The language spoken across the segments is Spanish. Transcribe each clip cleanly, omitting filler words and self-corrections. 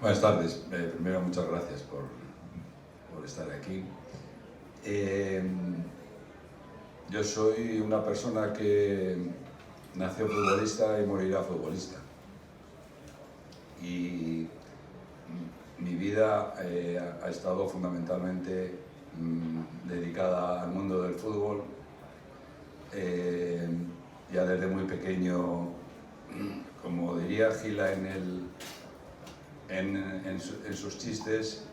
Buenas tardes. Primero, muchas gracias por estar aquí. Yo soy una persona que nació futbolista y morirá futbolista. Y mi vida ha estado fundamentalmente dedicada al mundo del fútbol. Ya desde muy pequeño, como diría Gila en sus chistes,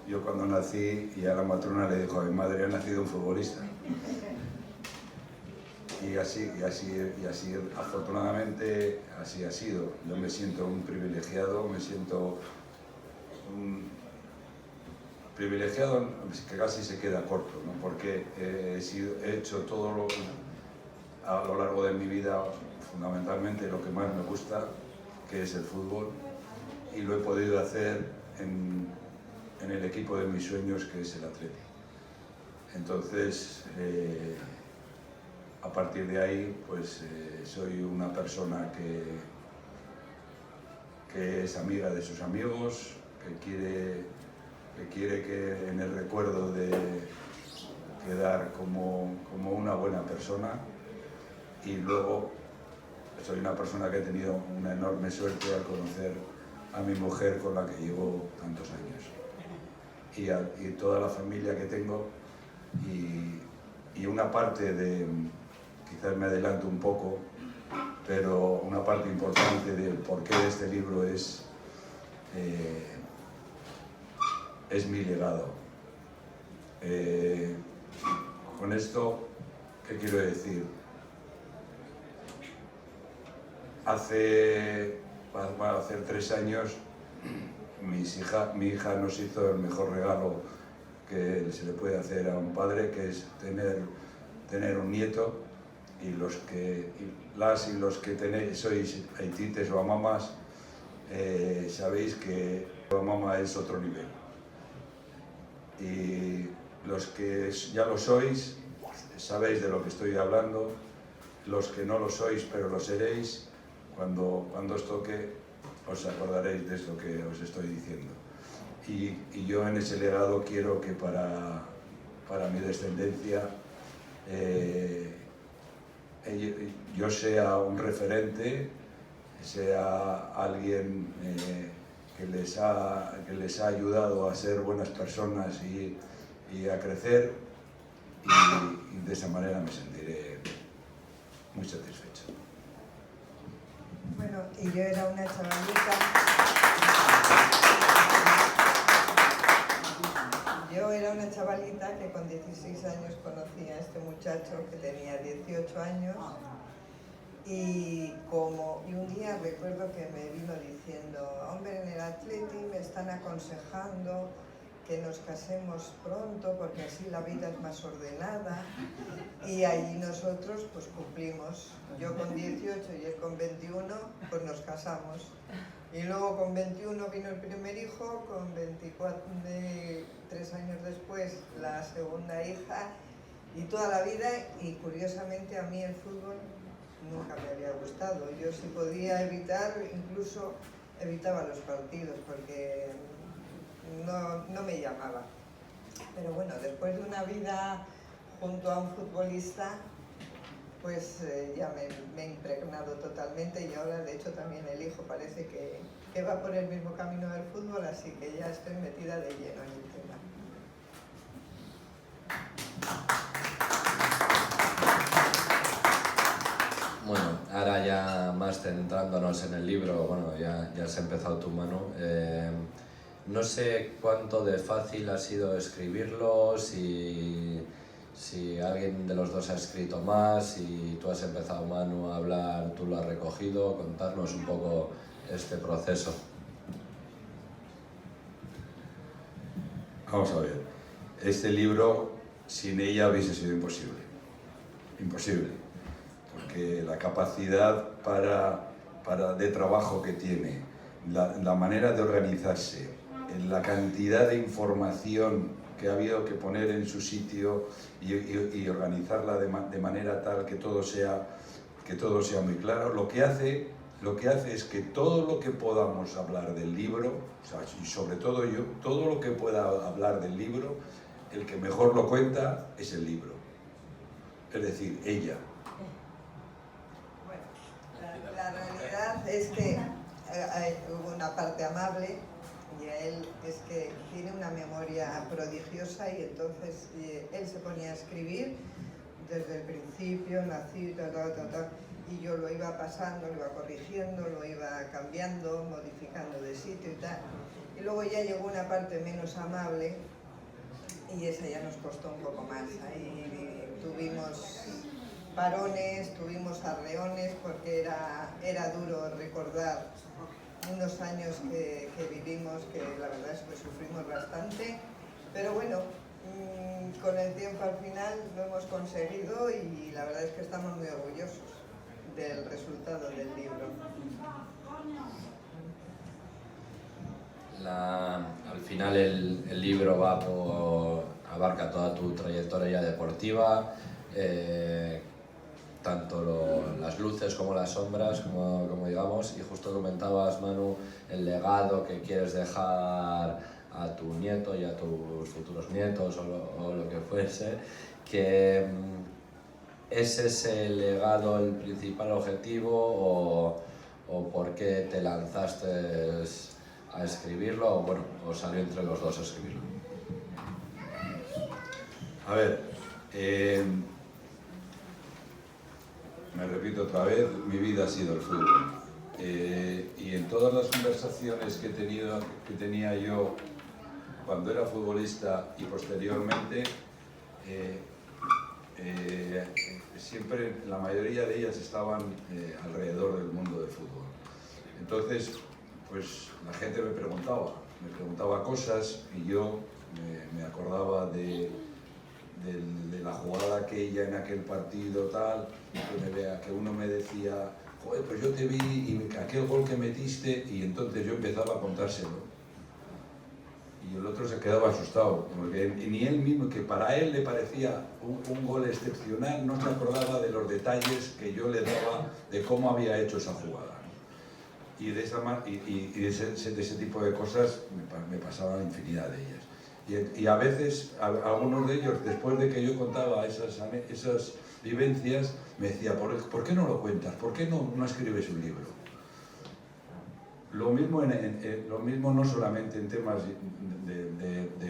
yo cuando nací y a la matrona le dijo a mi madre: ha nacido un futbolista. Y así afortunadamente así ha sido. Yo me siento un privilegiado, que casi se queda corto, ¿no? Porque he hecho todo a lo largo de mi vida, fundamentalmente lo que más me gusta, que es el fútbol, y lo he podido hacer en el equipo de mis sueños, que es el Atleti. Entonces, a partir de ahí, pues soy una persona que es amiga de sus amigos, que quiere que en el recuerdo de quedar como una buena persona. Y luego soy una persona que he tenido una enorme suerte al conocer a mi mujer, con la que llevo tantos años, y toda la familia que tengo, y una parte de, quizás me adelanto un poco, pero una parte importante del porqué de este libro es mi legado. Con esto, ¿qué quiero decir? Va a hacer 3 años, mi hija nos hizo el mejor regalo que se le puede hacer a un padre, que es tener un nieto. Y los que sois haitites o amamas, sabéis que amama es otro nivel. Y los que ya lo sois, sabéis de lo que estoy hablando. Los que no lo sois, pero lo seréis, cuando os toque, os acordaréis de esto que os estoy diciendo. Y yo en ese legado quiero que para mi descendencia yo sea un referente, sea alguien que les ha ayudado a ser buenas personas y a crecer, y de esa manera me sentiré muy satisfecho. Bueno, y yo era una chavalita. Que con 16 años conocí a este muchacho que tenía 18 años, y un día recuerdo que me vino diciendo: hombre, en el Atleti me están aconsejando que nos casemos pronto porque así la vida es más ordenada. Y allí nosotros pues cumplimos. Yo con 18 y él con 21, pues nos casamos. Y luego con 21 vino el primer hijo, con 24, 3 años después, la segunda hija, y toda la vida. Y curiosamente a mí el fútbol nunca me había gustado. Yo, si podía evitar, incluso evitaba los partidos porque no me llamaba. Pero bueno, después de una vida junto a un futbolista, pues ya me he impregnado totalmente, y ahora de hecho también el hijo parece que va por el mismo camino del fútbol, así que ya estoy metida de lleno en el tema. Bueno, ahora ya más centrándonos en el libro, bueno, ya has empezado tu mano. No sé cuánto de fácil ha sido escribirlo, si alguien de los dos ha escrito más, si tú has empezado, Manu, a hablar, tú lo has recogido. Contarnos un poco este proceso. Vamos a ver, este libro sin ella hubiese sido imposible, porque la capacidad de trabajo que tiene, la manera de organizarse, la cantidad de información que ha habido que poner en su sitio y organizarla de manera tal que todo sea muy claro, lo que hace lo que hace es que todo lo que podamos hablar del libro, o sea, y sobre todo yo, todo lo que pueda hablar del libro, el que mejor lo cuenta es el libro. Es decir, ella. Bueno, la realidad es que hay una parte amable y a él es que tiene una memoria prodigiosa y entonces él se ponía a escribir desde el principio, nací, y yo lo iba pasando, lo iba corrigiendo, lo iba cambiando, modificando de sitio y tal. Y luego ya llegó una parte menos amable y esa ya nos costó un poco más. Ahí tuvimos parones, tuvimos arreones porque era duro recordar unos años que vivimos, que la verdad es que sufrimos bastante, pero bueno, con el tiempo al final lo hemos conseguido y la verdad es que estamos muy orgullosos del resultado del libro. Al final el libro abarca toda tu trayectoria deportiva, tanto las luces como las sombras, como digamos, y justo comentabas, Manu, el legado que quieres dejar a tu nieto y a tus futuros nietos o lo que fuese, que ¿es ese legado el principal objetivo o por qué te lanzaste a escribirlo o bueno, o salió entre los dos a escribirlo? A ver, me repito otra vez, mi vida ha sido el fútbol. Y en todas las conversaciones que tenía yo cuando era futbolista y posteriormente, siempre la mayoría de ellas estaban alrededor del mundo del fútbol. Entonces, pues la gente me preguntaba cosas y yo me acordaba de la jugada aquella en aquel partido tal, y que uno me decía, joder, pues yo te vi y aquel gol que metiste, y entonces yo empezaba a contárselo. Y el otro se quedaba asustado, porque ni él mismo, que para él le parecía un gol excepcional, no se acordaba de los detalles que yo le daba de cómo había hecho esa jugada. Y de ese tipo de cosas me pasaban infinidad de ellas. Y a veces, algunos de ellos, después de que yo contaba esas vivencias, me decía, ¿por qué no lo cuentas? ¿Por qué no escribes un libro? Lo mismo no solamente en temas de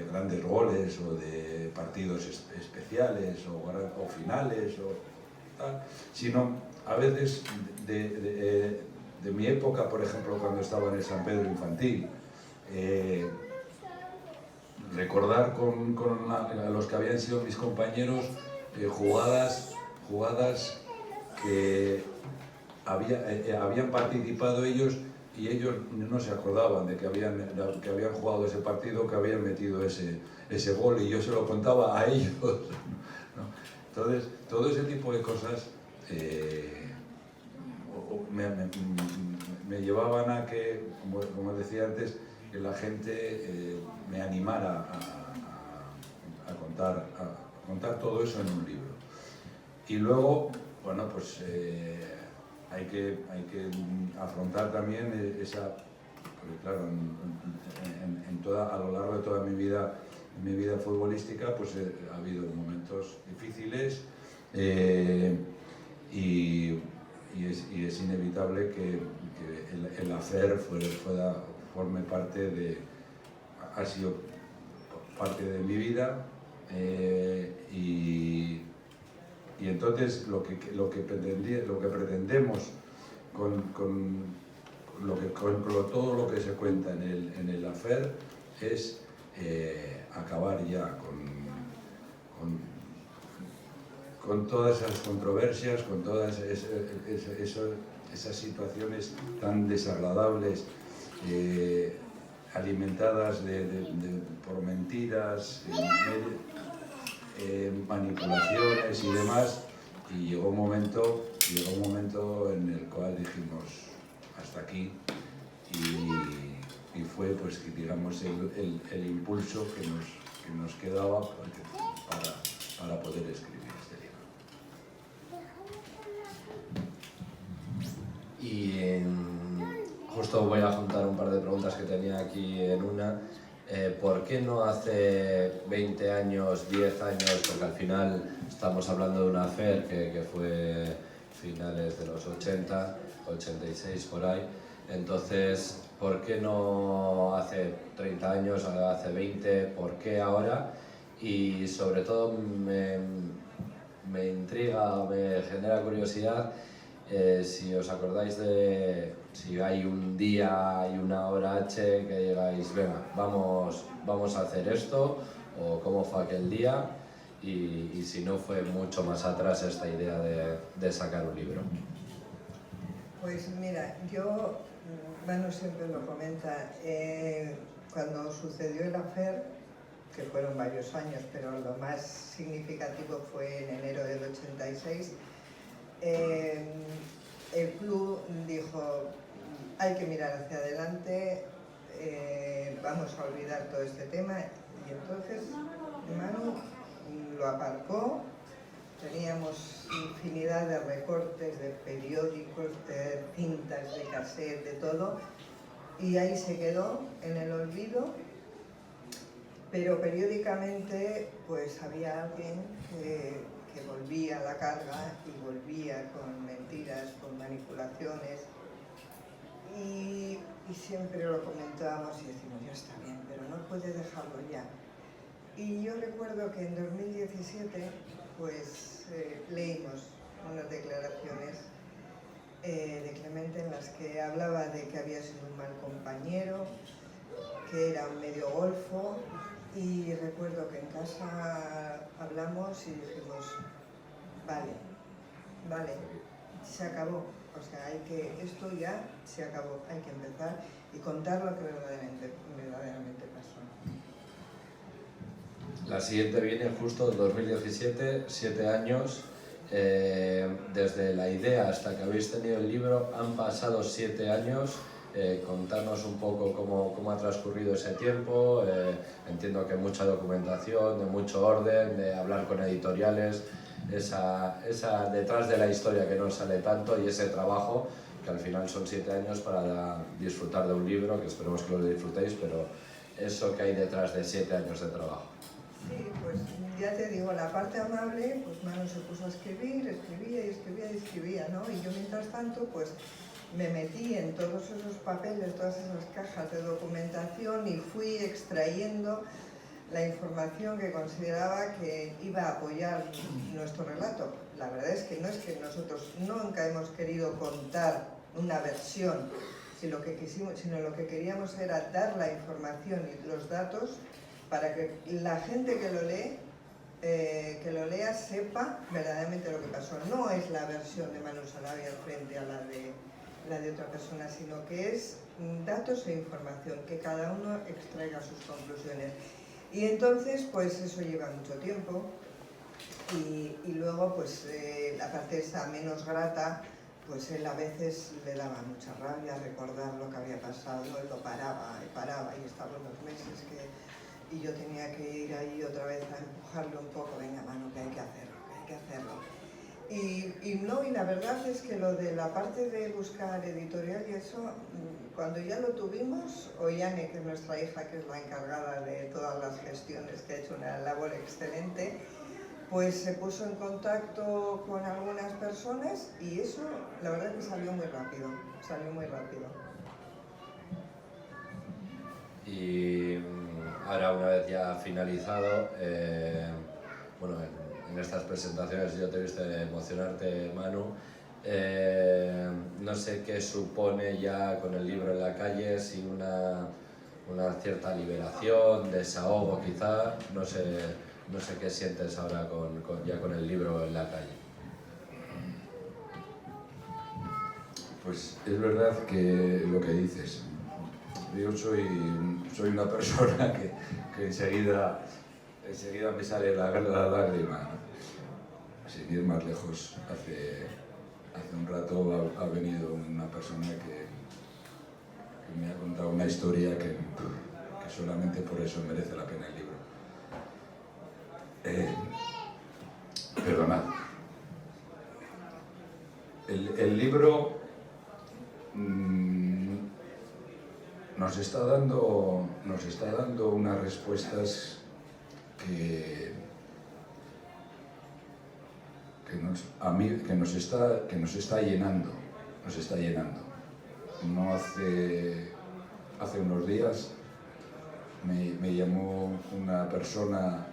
grandes goles o de partidos especiales o finales o tal, sino a veces de mi época, por ejemplo, cuando estaba en el San Pedro Infantil, recordar con los que habían sido mis compañeros jugadas que habían participado ellos y ellos no se acordaban de que habían jugado ese partido, que habían metido ese gol, y yo se lo contaba a ellos, ¿no? Entonces, todo ese tipo de cosas me llevaban a que, como decía antes, que la gente me animara a contar todo eso en un libro. Y luego, bueno, pues hay que afrontar también porque claro, a lo largo de toda mi vida futbolística, pues ha habido momentos difíciles y es inevitable que el hacer forme parte ha sido parte de mi vida, y entonces lo que pretendemos con todo lo que se cuenta en el hacer es acabar ya con todas esas controversias, con todas esas situaciones tan desagradables, alimentadas por mentiras, manipulaciones y demás, y llegó un momento en el cual dijimos hasta aquí, y fue, pues, digamos, el impulso que nos quedaba para poder escribir este libro. Y justo voy a juntar un par de preguntas que tenía aquí en una. ¿Por qué no hace 20 años, 10 años, porque al final estamos hablando de una FER que fue finales de los 80, 86 por ahí, entonces, ¿por qué no hace 30 años, hace 20, por qué ahora? Y sobre todo me intriga, me genera curiosidad si os acordáis de si hay un día y una hora H que digáis, venga, vamos a hacer esto, o cómo fue aquel día, y si no fue mucho más atrás esta idea de sacar un libro. Pues mira, yo, Manu siempre lo comenta, cuando sucedió el AFER, que fueron varios años, pero lo más significativo fue en enero del 86, el club dijo, hay que mirar hacia adelante, vamos a olvidar todo este tema, y entonces Manu lo aparcó. Teníamos infinidad de recortes, de periódicos, de cintas, de cassette, de todo, y ahí se quedó en el olvido, pero periódicamente pues había alguien que volvía a la carga y volvía con mentiras, con manipulaciones, y siempre lo comentábamos y decimos, ya está bien, pero no puede dejarlo ya. Y yo recuerdo que en 2017 pues leímos unas declaraciones de Clemente en las que hablaba de que había sido un mal compañero, que era un medio golfo, y recuerdo que en casa hablamos y dijimos, vale, se acabó, o sea, esto ya se acabó, hay que empezar y contar lo que verdaderamente pasó. La siguiente viene justo en 2017, 7 años, desde la idea hasta que habéis tenido el libro, han pasado 7 años. Contarnos un poco cómo ha transcurrido ese tiempo. Entiendo que mucha documentación, de mucho orden, de hablar con editoriales, esa detrás de la historia que no sale tanto, y ese trabajo que al final son 7 años para disfrutar de un libro, que esperemos que lo disfrutéis, pero eso que hay detrás de 7 años de trabajo. Sí, pues ya te digo, la parte amable, pues Manu se puso a escribir, escribía, ¿no? Y yo mientras tanto, pues me metí en todos esos papeles, todas esas cajas de documentación y fui extrayendo la información que consideraba que iba a apoyar nuestro relato. La verdad es que nosotros nunca hemos querido contar una versión, sino lo que queríamos era dar la información y los datos para que la gente que lo lea sepa verdaderamente lo que pasó. No es la versión de Manu Sarabia frente a la de otra persona, sino que es datos e información, que cada uno extraiga sus conclusiones. Y entonces, pues eso lleva mucho tiempo, y luego, pues la parte esa menos grata, pues él a veces le daba mucha rabia recordar lo que había pasado, él lo paraba, y estaba unos meses y yo tenía que ir ahí otra vez a empujarle un poco, venga Manu, que hay que hacerlo. Y la verdad es que lo de la parte de buscar editorial y eso, cuando ya lo tuvimos, Ollane, que es nuestra hija, que es la encargada de todas las gestiones, que ha hecho una labor excelente, pues se puso en contacto con algunas personas, y eso la verdad es que salió muy rápido. Y ahora, una vez ya finalizado, bueno, en estas presentaciones yo te he visto emocionarte, Manu. No sé qué supone ya con el libro en la calle, si una cierta liberación, desahogo quizá, no sé qué sientes ahora ya con el libro en la calle. Pues es verdad que lo que dices, yo soy una persona que enseguida me sale la lágrima, ¿no? Sin ir más lejos, hace un rato ha venido una persona que me ha contado una historia que solamente por eso merece la pena el libro. Perdonad. El libro nos está dando unas respuestas que nos está llenando. No hace unos días me llamó una persona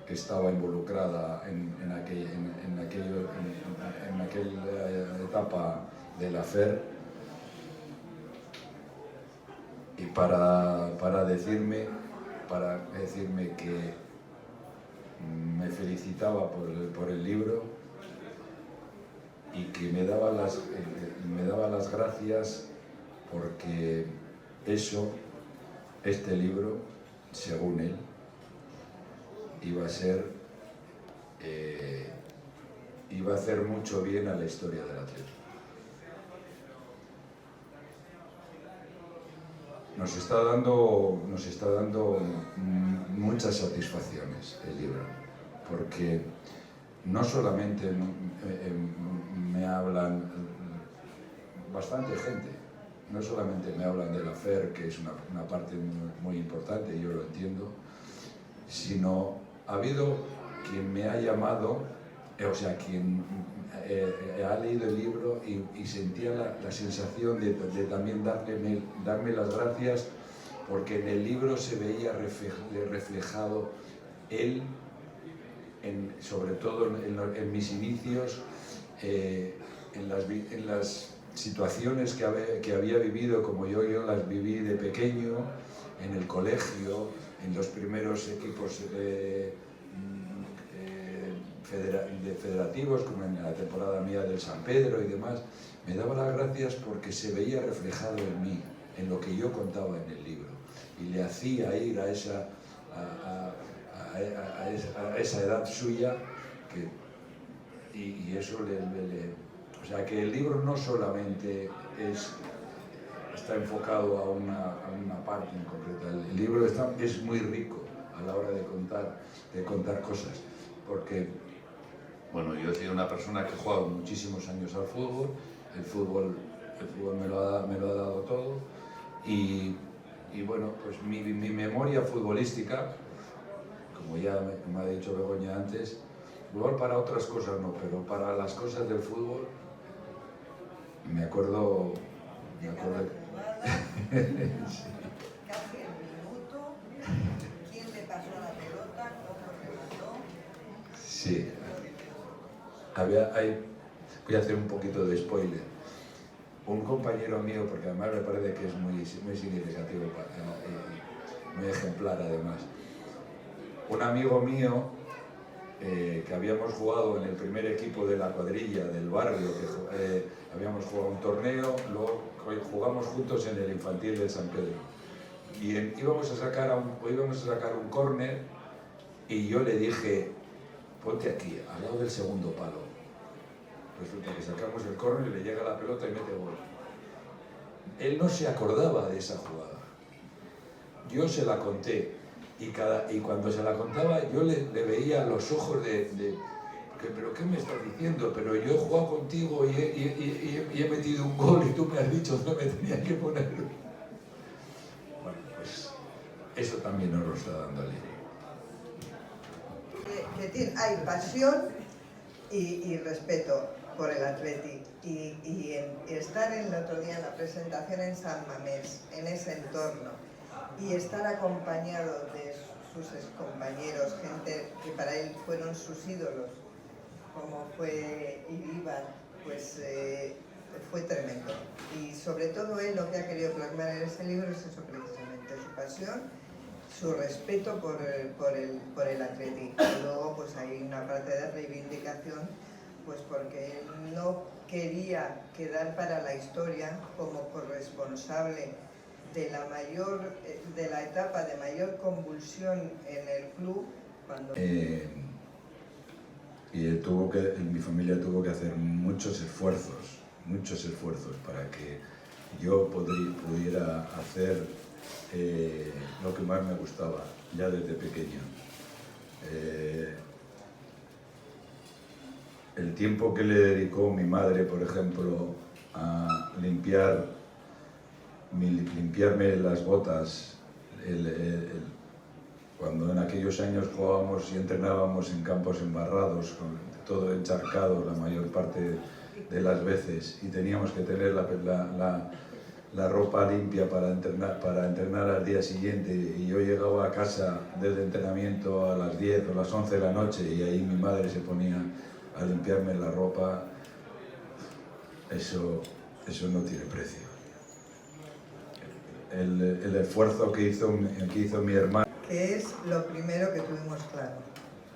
que estaba involucrada en aquella etapa de la FER, y para decirme que me felicitaba por el libro y que me daba las gracias porque este libro, según él, iba a hacer mucho bien a la historia del atletismo. Nos está dando muchas satisfacciones el libro, porque no solamente me hablan bastante gente, no solamente me hablan de la FER, que es una parte muy importante, yo lo entiendo, sino ha habido quien me ha llamado, quien ha leído el libro y sentía la sensación de también darme las gracias, porque en el libro se veía reflejado él, sobre todo en mis inicios, en las situaciones que había vivido, como yo las viví de pequeño, en el colegio, en los primeros equipos federativos, como en la temporada mía del San Pedro y demás. Me daba las gracias porque se veía reflejado en mí, en lo que yo contaba en el libro, y le hacía ir a esa edad suya, y eso o sea, que el libro no solamente está enfocado a una parte en concreta. El libro es muy rico a la hora de contar cosas, porque bueno, yo he sido una persona que he jugado muchísimos años al fútbol. El fútbol me lo ha dado todo, y bueno, pues mi memoria futbolística, como ya me ha dicho Begoña antes, igual para otras cosas no, pero para las cosas del fútbol me acuerdo. Sí. Casi el minuto, quién le pasó la pelota, cómo remató. Sí. Voy a hacer un poquito de spoiler. Un compañero mío, porque además me parece que es muy significativo, muy ejemplar además. Un amigo mío, que habíamos jugado en el primer equipo de la cuadrilla del barrio, que habíamos jugado un torneo, luego jugamos juntos en el infantil de San Pedro. Y íbamos a sacar un córner, y yo le dije: ponte aquí, al lado del segundo palo. Resulta que sacamos el córner y le llega la pelota y mete gol. Él no se acordaba de esa jugada. Yo se la conté, y cuando se la contaba yo le veía los ojos ¿pero qué me estás diciendo? Pero yo he jugado contigo y he metido un gol, y tú me has dicho dónde me tenía que poner. Bueno, pues eso también nos lo está dando el libro. Hay pasión y respeto por el Atleti, y estar el otro día en la presentación en San Mamés, en ese entorno, y estar acompañado de sus excompañeros, gente que para él fueron sus ídolos, como fue Iván, pues fue tremendo. Y sobre todo él lo que ha querido plasmar en ese libro es eso precisamente, su pasión, su respeto por el Atleti. Y luego pues hay una parte de reivindicación, pues porque él no quería quedar para la historia como corresponsable de la etapa de mayor convulsión en el club, cuando... Mi familia tuvo que hacer muchos esfuerzos para que yo pudiera hacer lo que más me gustaba, ya desde pequeño. El tiempo que le dedicó mi madre, por ejemplo, a limpiar limpiarme las botas, cuando en aquellos años jugábamos y entrenábamos en campos embarrados, con todo encharcado la mayor parte de las veces, y teníamos que tener la ropa limpia para entrenar al día siguiente, y yo llegaba a casa del entrenamiento a las 10 o las 11 de la noche y ahí mi madre se ponía a limpiarme la ropa. Eso no tiene precio. El esfuerzo que hizo mi hermano, que es lo primero que tuvimos claro.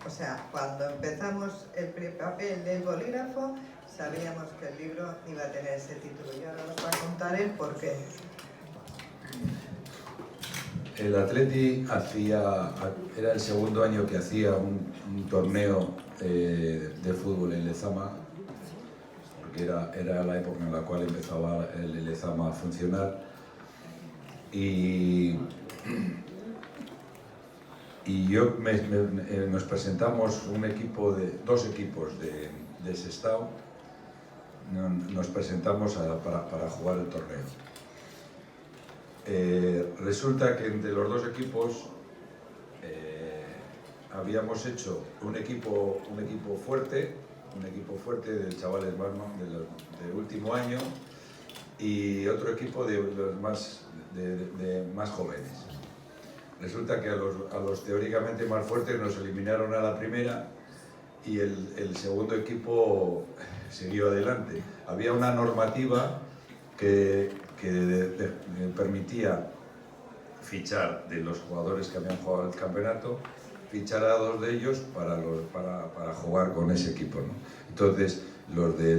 O sea, cuando empezamos el papel del bolígrafo, sabíamos que el libro iba a tener ese título. Y ahora nos va a contar él por qué. el Atleti era el segundo año que hacía un torneo de fútbol en Lezama, porque era la época en la cual empezaba el Lezama a funcionar. Y nos presentamos dos equipos de Sestao, nos presentamos para jugar el torneo. Resulta que entre los dos equipos habíamos hecho un equipo fuerte de chavales del último año, y otro equipo de más jóvenes. Resulta que a los teóricamente más fuertes nos eliminaron a la primera, y el segundo equipo siguió adelante. Había una normativa que permitía fichar, de los jugadores que habían jugado el campeonato, fichar a dos de ellos para jugar con ese equipo, ¿no? Entonces, los de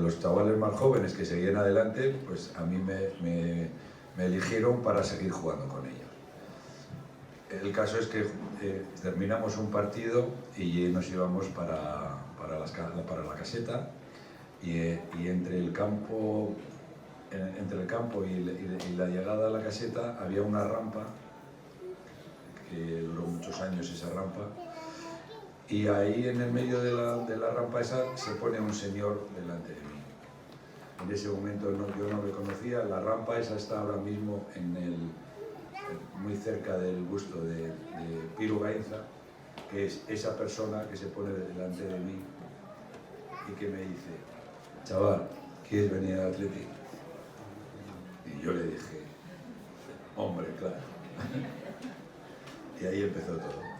los chavales más jóvenes que seguían adelante, pues a mí me eligieron para seguir jugando con ellos. El caso es que terminamos un partido y nos íbamos para la caseta, y entre el campo y la llegada a la caseta había una rampa, que duró muchos años esa rampa, y ahí en el medio de la rampa esa se pone un señor delante de mí. En ese momento yo no le conocía. La rampa esa está ahora mismo muy cerca del busto de Piru Gainza, que es esa persona que se pone delante de mí y que me dice: chaval, ¿quieres venir al Atleti? Y yo le dije: hombre, claro. Y ahí empezó todo.